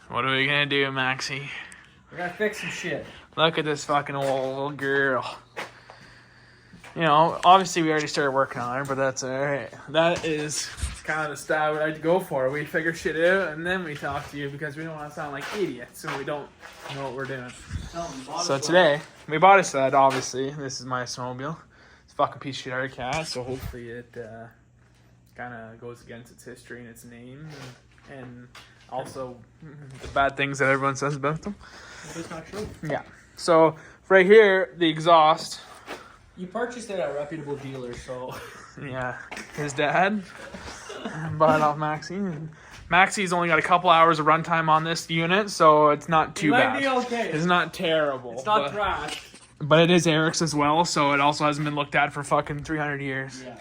What are we gonna do, Maxie? We're gonna fix some shit. Look at this fucking old girl. You know, obviously we already started working on her, but that's alright. That is kind of the style we like to go for. We figure shit out and then we talk to you because we don't want to sound like idiots and we don't know what we're doing. So today, we bought a sled, obviously. This is my snowmobile. It's a fucking piece of shit out of cat, so hopefully it kind of goes against its history and its name and also the bad things that everyone says about them. That's not true. Yeah. So right here, the exhaust. You purchased it at a reputable dealer, so... Yeah, his dad bought it off Maxie. Maxie's only got a couple hours of runtime on this unit, so it's not too bad. It might be okay. It's not terrible. It's not trash. But it is Eric's as well, so it also hasn't been looked at for fucking 300 years. Yeah.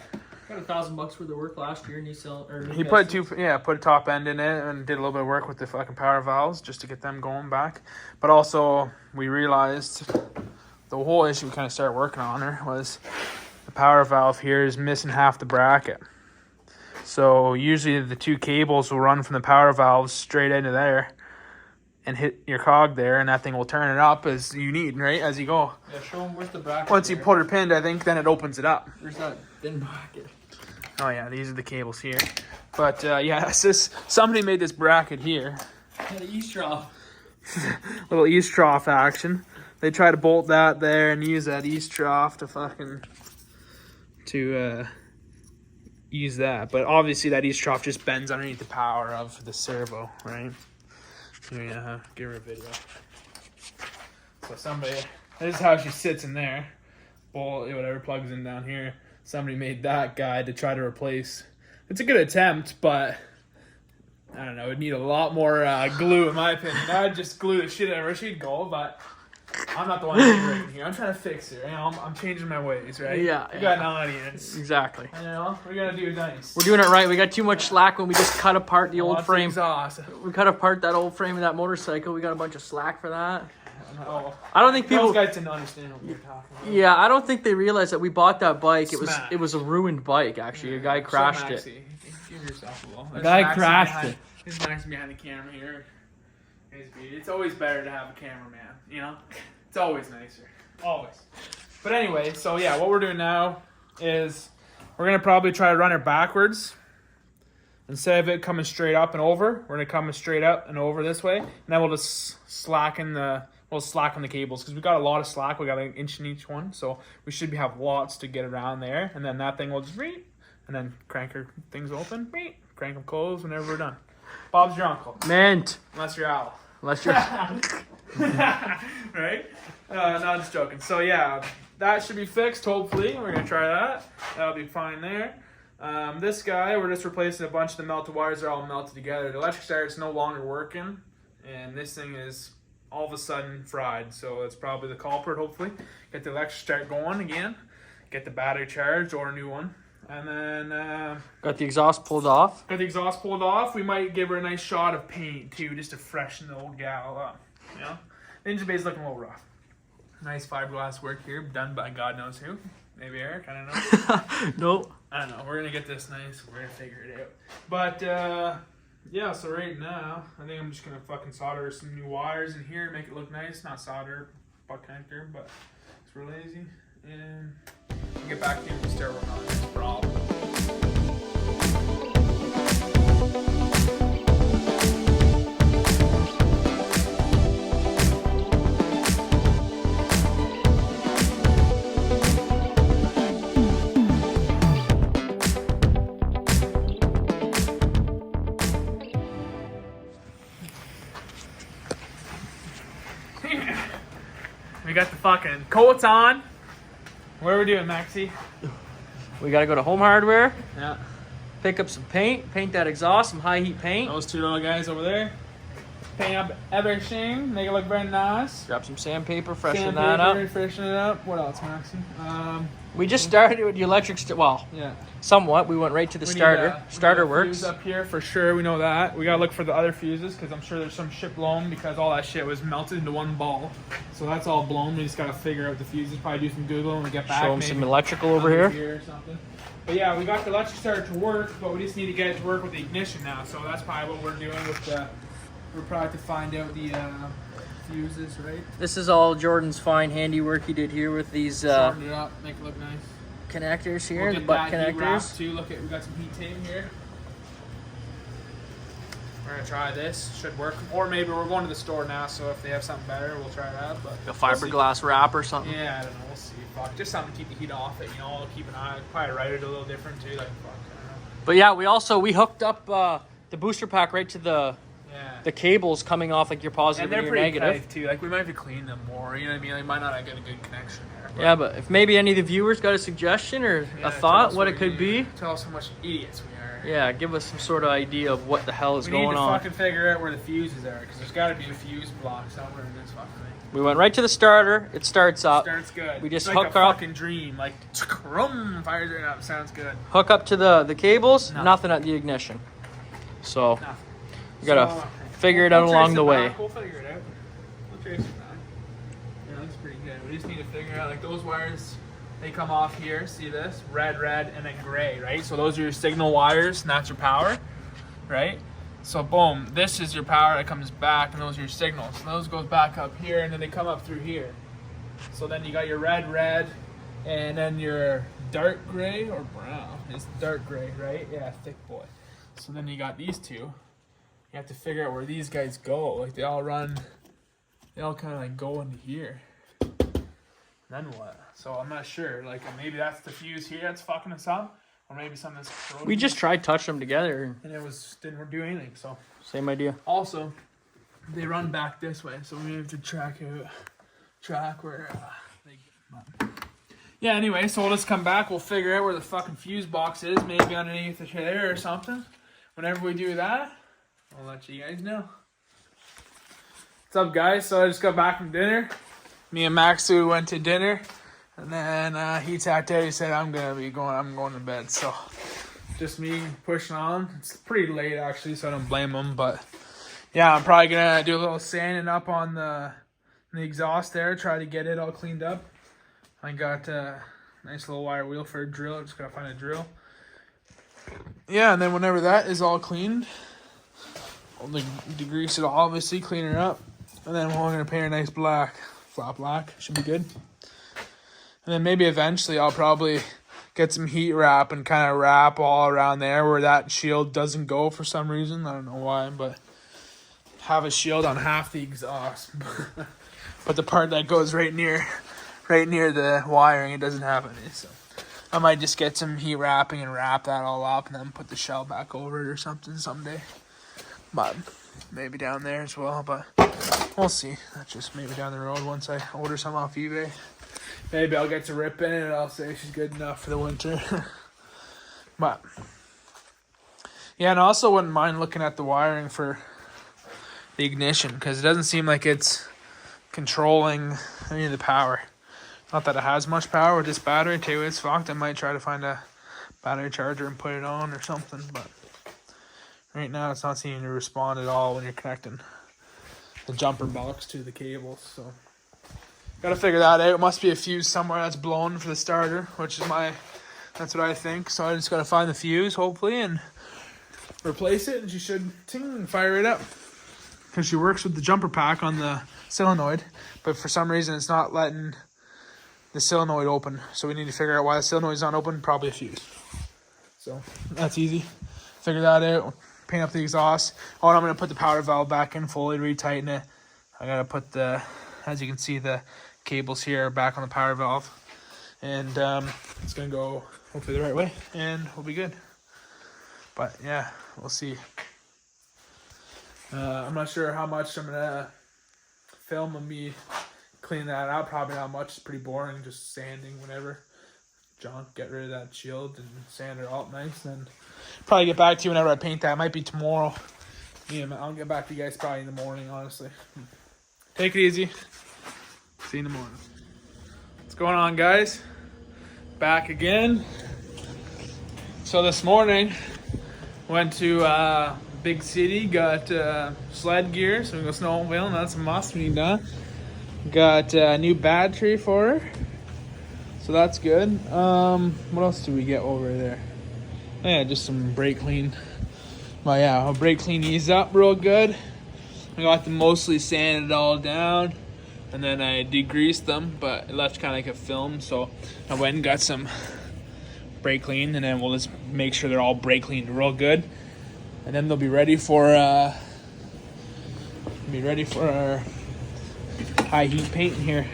Got $1,000 worth of work last year, He put a top end in it and did a little bit of work with the fucking power valves just to get them going back. But also, we realized the whole issue we kind of started working on her was the power valve here is missing half the bracket. So usually the two cables will run from the power valves straight into there and hit your cog there, and that thing will turn it up as you need, right, as you go. Yeah, show them where's the bracket. Once you put her pinned, I think, then it opens it up. There's that thin bracket. Oh yeah, these are the cables here. But yeah, it's just, somebody made this bracket here. Yeah, the east trough. Little east trough action. They try to bolt that there and use that east trough to use that. But obviously that east trough just bends underneath the power of the servo, right? Yeah, give her a video. So this is how she sits in there. Bolt, whatever plugs in down here. Somebody made that guide to try to replace. It's a good attempt, but I don't know. It'd need a lot more glue, in my opinion. I'd just glue the shit out of her. She'd go, but I'm not the one right here. I'm trying to fix her. You know, I'm changing my ways, right? Yeah. We got an audience. Exactly. You know, we gotta do it nice. We're doing it right. We got too much slack when we just cut apart the old frame. Exhaust. We cut apart that old frame of that motorcycle. We got a bunch of slack for that. Oh, I don't think people. Those guys didn't understand what we were talking about. Yeah, I don't think they realized that we bought that bike. Smack. It was a ruined bike. Actually, a guy crashed it. Give yourself a little. A guy crashed it. He's Max behind the camera here. It's always better to have a cameraman, you know? It's always nicer. Always. But anyway, so yeah, what we're doing now is we're going to probably try to run her backwards. Instead of it coming straight up and over, we're going to come straight up and over this way. And then we'll just slacken the cables because we got a lot of slack. We got an inch in each one. So we should have lots to get around there. And then that thing will just and then crank her things open. Crank them closed whenever we're done. Bob's your uncle. Mint. Unless you're Al. Unless you're... Right? No, I'm just joking. So yeah, that should be fixed, hopefully. We're going to try that. That'll be fine there. This guy, we're just replacing a bunch of the melted wires. They're all melted together. The electric starter's no longer working. And this thing is all of a sudden fried. So it's probably the culprit, hopefully. Get the electric start going again. Get the battery charged or a new one. And then... got the exhaust pulled off. We might give her a nice shot of paint, too, just to freshen the old gal up. You know? The engine bay's looking a little rough. Nice fiberglass work here, done by God knows who. Maybe Eric, I don't know. Nope. I don't know. We're going to get this nice. We're going to figure it out. But, yeah, so right now, I think I'm just going to fucking solder some new wires in here, make it look nice. Not solder, butt connector, but it's real easy. And we'll get back to you when we start working on this problem. We got the fucking coats on. What are we doing, Maxie? We gotta go to Home Hardware. Yeah. Pick up some paint. Paint that exhaust. Some high heat paint. Those two little guys over there. Paint up everything. Make it look very nice. Grab some sandpaper. Freshen that up. Freshen it up. What else, Maxie? We just started with the electric. Yeah. Somewhat. We went right to the starter. Starter works. Fuse up here for sure. We know that. We gotta look for the other fuses because I'm sure there's some shit blown because all that shit was melted into one ball. So that's all blown. We just gotta figure out the fuses. Probably do some Google when we get back. Show them some electrical over here. Or something. But yeah, we got the electric starter to work, but we just need to get it to work with the ignition now. So that's probably what we're doing with the we're probably to find out the fuses, right? This is all Jordan's fine handiwork he did here with these Shorten it up, make it look nice. Connectors here, We'll the get butt that heat wrap connectors. too. Look at, we got some heat tape here. We're gonna try this. Should work. Or maybe we're going to the store now, so if they have something better, we'll try that. But A fiberglass wrap or something. yeah, I don't know. We'll see. Fuck, just something to keep the heat off it. You know, I'll keep an eye. Probably write it a little different too. Like fuck, I don't know. But yeah, we hooked up the booster pack right to the cables coming off like your positive and your negative. Tight too. Like we might have to clean them more. You know what I mean? Like might not get a good connection there. Yeah, but if maybe any of the viewers got a suggestion or a thought what it could be, tell us how much idiots we are. yeah, give us some sort of idea of what the hell is going on. We need to fucking figure out where the fuses are, because there's got to be a fuse block somewhere in this fucking thing. We went right to the starter. It starts up. Starts good. We just it's hook like a up. fucking dream. Like, fires right up. Sounds good. Hook up to the cables. Nothing at the ignition. So Nothing. you gotta figure it out along the way. We'll figure it out. We'll trace it back. Yeah, that's pretty good. We just need to figure out, like, those wires. They come off here, see this? Red, and then gray, right? So those are your signal wires, and that's your power, right? So boom, this is your power that comes back, and those are your signals. And those goes back up here, and then they come up through here. So then you got your red, and then your dark gray or brown. It's dark gray, right? Yeah, thick boy. So then you got these two. You have to figure out where these guys go. Like they all kind of like go into here. Then what? So I'm not sure. Like maybe that's the fuse here that's fucking us up, or maybe something's broken. We just tried touching them together. And didn't do anything. So same idea. Also, they run back this way, so we have to track where they. Yeah. Anyway, so we'll just come back. We'll figure out where the fucking fuse box is. Maybe underneath the chair or something. Whenever we do that, I'll let you guys know. What's up, guys? So I just got back from dinner. Me and Maxxie went to dinner, and then he tapped out. He said, I'm going to bed. So just me pushing on. It's pretty late, actually, so I don't blame him. But yeah, I'm probably going to do a little sanding up on the exhaust there, try to get it all cleaned up. I got a nice little wire wheel for a drill. Just got to find a drill. Yeah, and then whenever that is all cleaned, I'll degrease it all, obviously, clean it up. And then we're going to paint it nice black. Flat black. Should be good. And then maybe eventually I'll probably get some heat wrap and kind of wrap all around there where that shield doesn't go for some reason. I don't know why, but have a shield on half the exhaust. But the part that goes right near the wiring, it doesn't have any. So I might just get some heat wrapping and wrap that all up and then put the shell back over it or something someday. But maybe down there as well, but we'll see. That's just maybe down the road once I order some off eBay. Maybe I'll get to rip in it and I'll say she's good enough for the winter. But yeah, and I also wouldn't mind looking at the wiring for the ignition, because it doesn't seem like it's controlling any of the power. Not that it has much power with this battery too. It's fucked. I might try to find a battery charger and put it on or something, but right now it's not seeming to respond at all when you're connecting the jumper box to the cables. So gotta figure that out. It must be a fuse somewhere that's blown for the starter, that's what I think. So I just gotta find the fuse hopefully and replace it, and she should fire it up, because she works with the jumper pack on the solenoid, but for some reason it's not letting the solenoid open. So we need to figure out why the solenoid's not open. Probably a fuse. So that's easy. Figure that out. Paint up the exhaust. Oh, and I'm going to put the power valve back in fully, retighten it. I got to put as you can see, the cables here back on the power valve. And it's going to go hopefully the right way, and we'll be good. But yeah, we'll see. I'm not sure how much I'm going to film of me cleaning that out. Probably not much. It's pretty boring, just sanding whenever. Junk, get rid of that shield and sand it all nice. Then probably get back to you whenever I paint that. It might be tomorrow. Yeah, I'll get back to you guys probably in the morning, honestly. Take it easy. See you in the morning. What's going on, guys? Back again. So this morning, went to big city, got sled gear, so we go snowmobiling. That's a must. We need that. Got a new battery for her, so that's good. What else do we get over there? Yeah, just some brake clean. But yeah, our brake clean eased up real good. I got them mostly sanded all down, and then I degreased them, but it left kind of like a film, so I went and got some brake clean, and then we'll just make sure they're all brake cleaned real good, and then they'll be ready for our high heat paint here.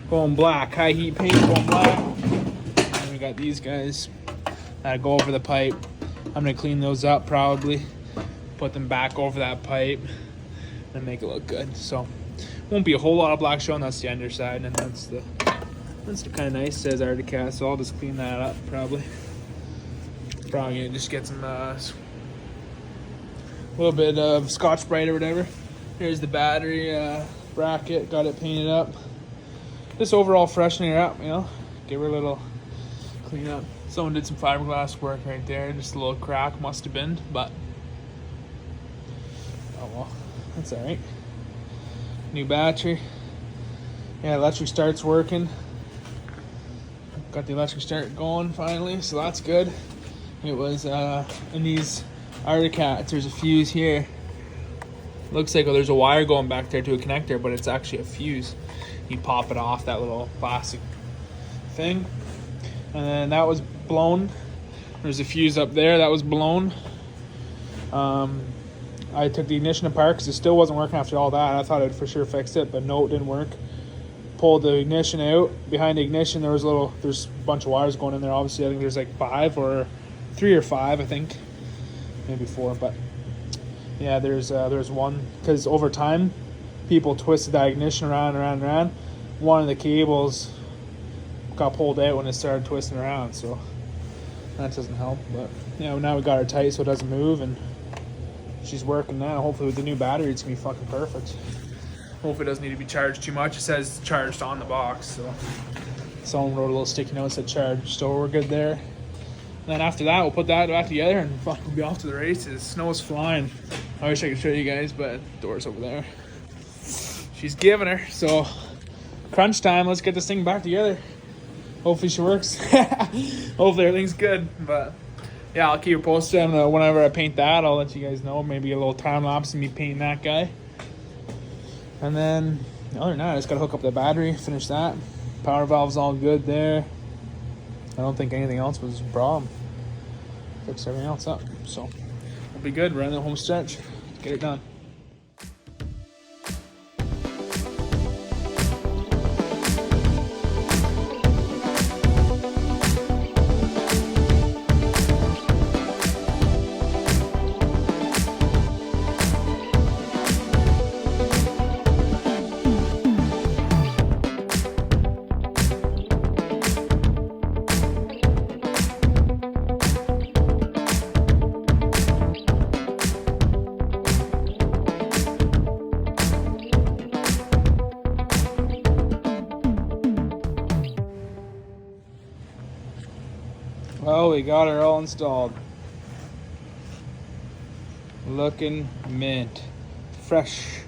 Going black, high heat paint going black. And we got these guys that go over the pipe. I'm gonna clean those up probably, put them back over that pipe, and make it look good. So won't be a whole lot of black showing. That's the underside, and that's the kind of nice. It says Arctic, so I'll just clean that up probably. Probably gonna just get some a little bit of Scotch-Brite or whatever. Here's the battery bracket. Got it painted up. Just overall freshening her up, you know. Give her a little clean up. Someone did some fiberglass work right there. Just a little crack must have been, but oh well, that's all right. New battery. Yeah, electric start's working. Got the electric start going finally, so that's good. It was in these Arctic Cats, there's a fuse here. Looks like there's a wire going back there to a connector, but it's actually a fuse. You pop it off that little plastic thing, and then that was blown. There's a fuse up there that was blown. I took the ignition apart because it still wasn't working after all that. I thought I'd for sure fixed it, but no, it didn't work. Pulled the ignition out. Behind the ignition there's a bunch of wires going in there. Obviously I think there's like 3 or 5, I think, maybe 4, but yeah, there's one, because over time people twisted that ignition around. One of the cables got pulled out when it started twisting around, so that doesn't help. But yeah, now we got her tight so it doesn't move, and she's working now. Hopefully with the new battery it's gonna be fucking perfect. Hopefully it doesn't need to be charged too much. It says charged on the box, so someone wrote a little sticky note that said charged, so we're good there. And then after that we'll put that back together and fuck, we'll be off to the races. Snow's flying. I wish I could show you guys, but the door's over there. She's giving her, so crunch time. Let's get this thing back together. Hopefully she works. Hopefully everything's good, but yeah, I'll keep you posted. And whenever I paint that, I'll let you guys know. Maybe a little time lapse of me painting that guy. And then other than that, I just gotta hook up the battery, finish that. Power valve's all good there. I don't think anything else was a problem. Fix everything else up, so we'll be good. We're on the home stretch. Let's get it done. Well, we got her all installed. Looking mint. Fresh.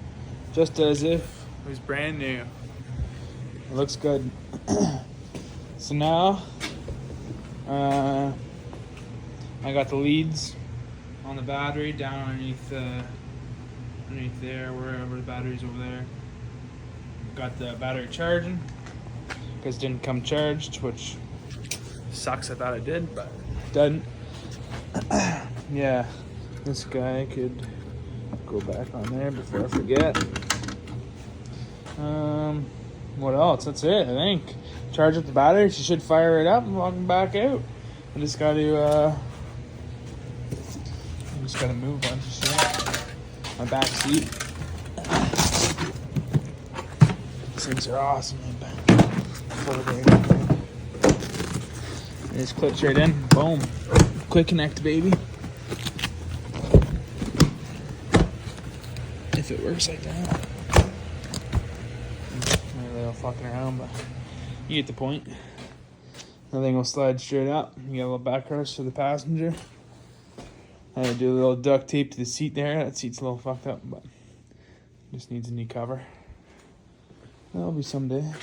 Just as if it was brand new. It looks good. So now, I got the leads on the battery down underneath there, wherever the battery's over there. Got the battery charging, because it didn't come charged, which sucks. I thought it did, but it doesn't. Yeah, this guy could go back on there before I forget. What else? That's it, I think. Charge up the battery. She should fire it up and walk back out. I just got to move on my back seat. These things are awesome. It just clips right in. Boom. Quick connect, baby. If it works like that. I'm a little fucking around, but you get the point. Everything will slide straight up. You got a little backrest for the passenger. I had to do a little duct tape to the seat there. That seat's a little fucked up, but just needs a new cover. That'll be someday.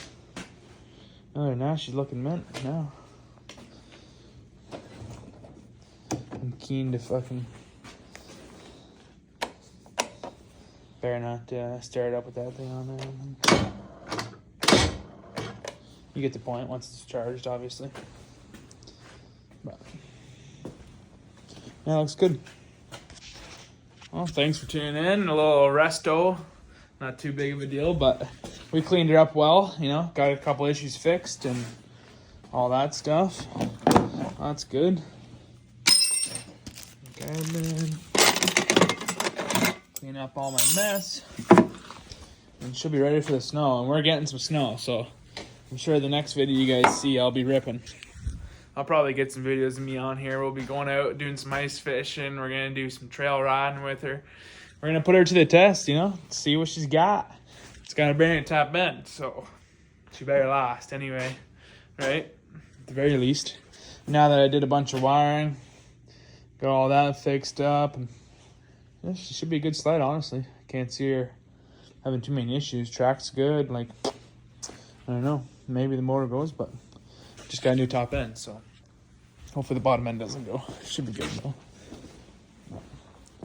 Other than that, she's looking mint now. I'm keen to fucking Better not stir it up with that thing on there. You get the point once it's charged, obviously. But yeah, looks good. Well, thanks for tuning in. A little resto, not too big of a deal, but we cleaned it up well. You know, got a couple issues fixed and all that stuff. That's good. Garbage. Clean up all my mess. And should be ready for the snow. And we're getting some snow, so I'm sure the next video you guys see, I'll be ripping. I'll probably get some videos of me on here. We'll be going out doing some ice fishing. We're going to do some trail riding with her. We're going to put her to the test, you know, see what she's got. It's got a bearing top end, so she better last anyway, right? At the very least. Now that I did a bunch of wiring, got all that fixed up, and yeah, she should be a good sled, honestly. Can't see her having too many issues. Track's good, like, I don't know, maybe the motor goes, but just got a new top end, so hopefully the bottom end doesn't go. Should be good though.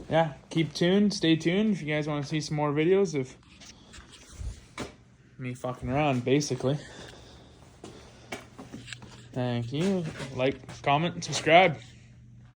Yeah, keep tuned, stay tuned if you guys want to see some more videos of me fucking around, basically. Thank you. Like, comment, and subscribe.